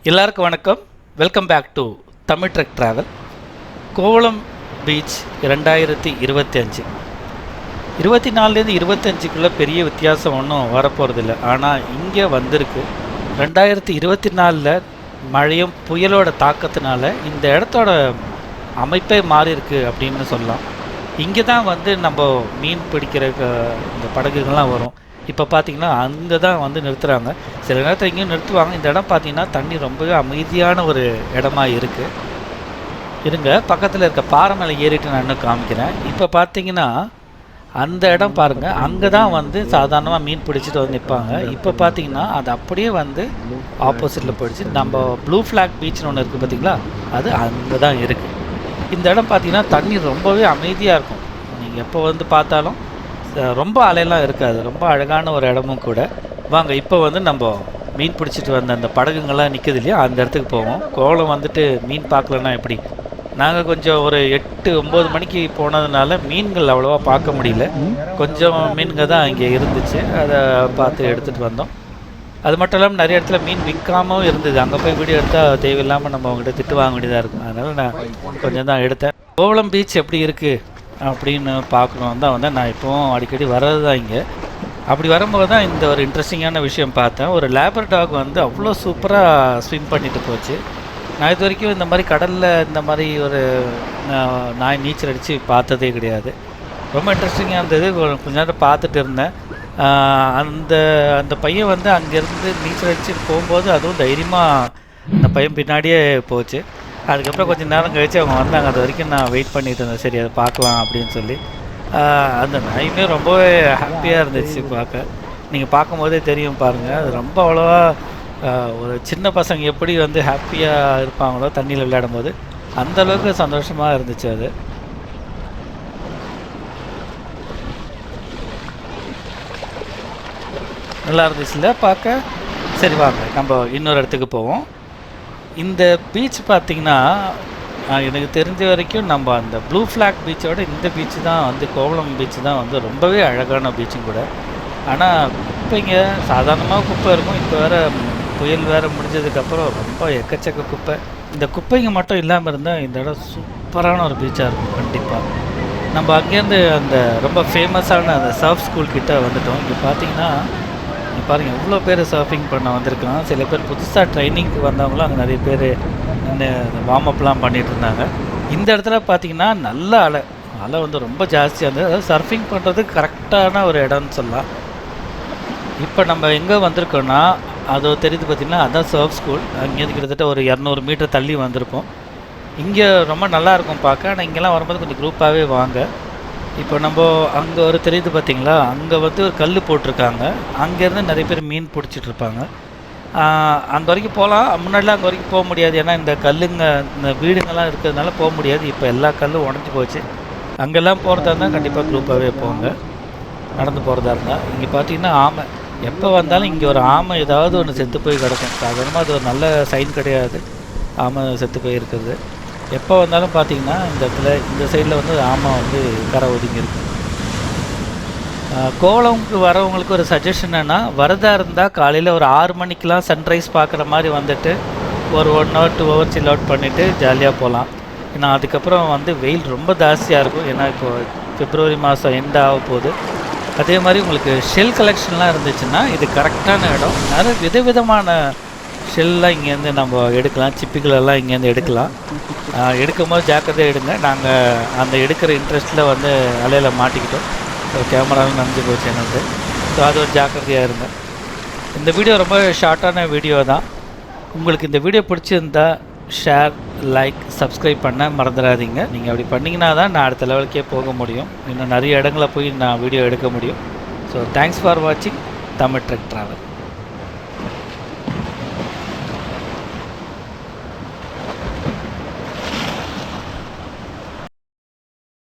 எல்லாருக்கும் வணக்கம். Welcome back to Tamil trek travel. Kovalam beach 2025 24லேருந்து 25க்குள்ளே பெரிய வித்தியாசம் ஒன்றும் வரப்போகிறதில்ல. ஆனால் இங்கே வந்திருக்கு 2024ல் மழையும் புயலோட தாக்கத்தினால இந்த இடத்தோட அமைப்பே மாறி இருக்கு அப்படின்னு சொல்லலாம். இங்கே தான் வந்து நம்ம மீன் பிடிக்கிற இந்த படகுகள்லாம் வரும். இப்போ பார்த்தீங்கன்னா அங்கே தான் வந்து நிறுத்துகிறாங்க. சில நேரத்தில் இங்கேயும் நிறுத்துவாங்க. இந்த இடம் பார்த்தீங்கன்னா தண்ணி ரொம்பவே அமைதியான ஒரு இடமா இருக்குது. இருங்க, பக்கத்தில் இருக்க பாறை மேலே ஏறிட்டு நான் இன்னும் காமிக்கிறேன். இப்போ பார்த்தீங்கன்னா அந்த இடம் பாருங்கள், அங்கே தான் வந்து சாதாரணமாக மீன் பிடிச்சிட்டு வந்து நிற்பாங்க. இப்போ பார்த்தீங்கன்னா அது அப்படியே வந்து ஆப்போசிட்டில் போயிடுச்சு. நம்ம ப்ளூ ஃப்ளாக் பீச்னு ஒன்று இருக்குது பார்த்தீங்களா, அது அங்கே தான் இருக்குது. இந்த இடம் பார்த்தீங்கன்னா தண்ணி ரொம்பவே அமைதியாக இருக்கும். நீங்கள் எப்போ வந்து பார்த்தாலும் ரொம்ப அலையெல்லாம் இருக்காது. ரொம்ப அழகான ஒரு இடமும் கூட. வாங்க இப்போ வந்து நம்ம மீன் பிடிச்சிட்டு வந்த அந்த படகுங்கள்லாம் நிற்கிது இல்லையா, அந்த இடத்துக்கு போவோம். கோவளம் வந்துட்டு மீன் பார்க்கலன்னா எப்படி? நாங்கள் கொஞ்சம் ஒரு 8-9 மணிக்கு போனதுனால மீன்கள் அவ்வளோவா பார்க்க முடியல. கொஞ்சம் மீன்கள் தான் இங்கே இருந்துச்சு, அதை பார்த்து எடுத்துகிட்டு வந்தோம். அது மட்டும் இல்லாமல் நிறைய இடத்துல மீன் விற்காமல் இருந்தது. அங்கே போய் வீடியோ எடுத்தால் தேவையில்லாமல் நம்ம அவங்ககிட்ட திட்டு வாங்க வேண்டியதாக இருக்கும். அதனால் நான் கொஞ்சம் தான் எடுத்தேன். கோவளம் பீச் எப்படி இருக்குது அப்படின்னு பார்க்கணும் தான் வந்து நான் இப்போவும் அடிக்கடி வர்றது தான் இங்கே. அப்படி வரும்போது தான் இந்த ஒரு இன்ட்ரெஸ்டிங்கான விஷயம் பார்த்தேன். ஒரு லேபர் டாக் வந்து அவ்வளோ சூப்பராக ஸ்விம் பண்ணிட்டு போச்சு. நான் இது வரைக்கும் இந்த மாதிரி கடலில் இந்த மாதிரி ஒரு நாய் நீச்சல் அடித்து பார்த்ததே கிடையாது. ரொம்ப இன்ட்ரெஸ்டிங்காக இருந்தது. கொஞ்ச நேரம் பார்த்துட்டு இருந்தேன். அந்த அந்த பையன் வந்து அங்கேருந்து நீச்சல் அடித்து போகும்போது அதுவும் தைரியமாக அந்த பையன் பின்னாடியே போச்சு. அதுக்கப்புறம் கொஞ்சம் நேரம் கழித்து அவங்க வந்தாங்க. அது வரைக்கும் நான் வெயிட் பண்ணிட்டு இருந்தேன், சரி அதை பார்க்கலாம் அப்படின்னு சொல்லி. அந்த நாயுமே ரொம்பவே ஹாப்பியாக இருந்துச்சு பார்க்க. நீங்கள் பார்க்கும்போதே தெரியும் பாருங்கள், அது ரொம்ப அவ்வளோவா ஒரு சின்ன பசங்க எப்படி வந்து ஹாப்பியாக இருப்பாங்களோ தண்ணியில் விளையாடும் போது, அந்தளவுக்கு சந்தோஷமாக இருந்துச்சு அது. நல்லா இருந்துச்சுல்ல பார்க்க. சரி வாங்க நம்ம இன்னொரு இடத்துக்கு போவோம். இந்த பீச் பார்த்திங்கன்னா எனக்கு தெரிஞ்ச வரைக்கும் நம்ம அந்த ப்ளூ ஃப்ளாக் பீச்சோட இந்த பீச்சு தான் வந்து கோவளம் பீச்சு தான் வந்து ரொம்பவே அழகான பீச்சும் கூட. ஆனால் குப்பைங்க சாதாரணமாக குப்பை இருக்கும். இப்போ வேறு புயல் வேறு முடிஞ்சதுக்கப்புறம் ரொம்ப எக்கச்சக்க குப்பை. இந்த குப்பைங்க மட்டும் இல்லாமல் இருந்தால் இந்த இடம் சூப்பரான ஒரு பீச்சாக இருக்கும் கண்டிப்பாக. நம்ம அங்கேருந்து அந்த ரொம்ப ஃபேமஸான அந்த சர்ஃப் ஸ்கூல் கிட்டே வந்துட்டோம். இங்கே பார்த்தீங்கன்னா பாருங்கள் எவ்வளோ பேர் சர்ஃபிங் பண்ண வந்திருக்காங்க. சில பேர் புதுசாக ட்ரைனிங்க்கு வந்தவங்களும் அங்கே நிறைய பேர் இந்த வார்ம் அப்லாம் பண்ணிகிட்டு இருந்தாங்க. இந்த இடத்துல பார்த்திங்கன்னா நல்ல அலை வந்து ரொம்ப ஜாஸ்தியாக இருந்தது. அதாவது சர்ஃபிங் பண்ணுறதுக்கு கரெக்டான ஒரு இடம்னு சொல்லலாம். இப்போ நம்ம எங்கே வந்திருக்கோன்னா அது தெரியுது பார்த்திங்கன்னா, அதுதான் சர்ஃப் ஸ்கூல். அங்கேருந்து கிட்டத்தட்ட ஒரு 200 மீட்டர் தள்ளி வந்திருப்போம். இங்கே ரொம்ப நல்லாயிருக்கும் பார்க்க. ஆனால் இங்கெல்லாம் வரும்போது கொஞ்சம் குரூப்பாகவே வாங்க. இப்போ நம்ம அங்கே ஒரு தெரியுது பார்த்திங்களா, அங்கே வந்து ஒரு கல் போட்டிருக்காங்க. அங்கேருந்து நிறைய பேர் மீன் பிடிச்சிட்ருப்பாங்க. அங்கே வரைக்கும் போகலாம். முன்னாடிலாம் அங்கே வரைக்கும் போக முடியாது. ஏன்னா இந்த கல்லுங்க இந்த வீடுங்கள்லாம் இருக்கிறதுனால போக முடியாது. இப்போ எல்லா கல்லும் உடஞ்சி போச்சு. அங்கெல்லாம் போகிறதா இருந்தால் கண்டிப்பாக குரூப்பாகவே போங்க, நடந்து போகிறதா இருந்தால். இங்கே பார்த்தீங்கன்னா ஆமை எப்போ வந்தாலும் இங்கே ஒரு ஆமை ஏதாவது ஒன்று செத்து போய் கிடக்கும். சாதாரணமாக அது ஒரு நல்ல சைன் கிடையாது ஆமை செத்து போய் இருக்கிறது. எப்போ வந்தாலும் பார்த்தீங்கன்னா இந்த இடத்துல இந்த சைடில் வந்து ஆமை வந்து கரை ஒதுங்கி இருக்கும். கோவளம்க்கு வரவங்களுக்கு ஒரு சஜஷன் என்னென்னா, வரதா இருந்தால் காலையில் ஒரு 6 மணிக்கெலாம் சன்ரைஸ் பார்க்குற மாதிரி வந்துட்டு ஒரு 1 hour 2 hours சில் அவுட் பண்ணிவிட்டு ஜாலியாக போகலாம். ஏன்னா அதுக்கப்புறம் வந்து வெயில் ரொம்ப ஜாஸ்தியாக இருக்கும். ஏன்னா இப்போது பிப்ரவரி மாதம் எண்ட் ஆக போகுது. அதே மாதிரி உங்களுக்கு ஷெல் கலெக்ஷன்லாம் இருந்துச்சுன்னா இது கரெக்டான இடம். நிறைய விதவிதமான ஷெல்லாம் இங்கேருந்து நம்ம எடுக்கலாம். சிப்பிகளெல்லாம் இங்கேருந்து எடுக்கலாம். எடுக்கும்போது ஜாக்கிரதையாக எடுங்க. நாங்கள் அந்த எடுக்கிற இன்ட்ரெஸ்ட்டில் வந்து அலையில் மாட்டிக்கிட்டோம். கேமராவும் நனைஞ்சு போச்சு எனக்கு. ஸோ அது ஒரு ஜாக்கிரதையாக இருங்க. இந்த வீடியோ ரொம்ப ஷார்ட்டான வீடியோ தான். உங்களுக்கு இந்த வீடியோ பிடிச்சிருந்தா ஷேர், லைக், சப்ஸ்கிரைப் பண்ண மறந்துடாதீங்க. நீங்கள் அப்படி பண்ணிங்கன்னா தான் நான் அடுத்த லெவலுக்கே போக முடியும். இன்னும் நிறைய இடங்களை போய் நான் வீடியோ எடுக்க முடியும். ஸோ தேங்க்ஸ் ஃபார் வாட்சிங் தமிழ் ட்ரெக் ட்ராவல்.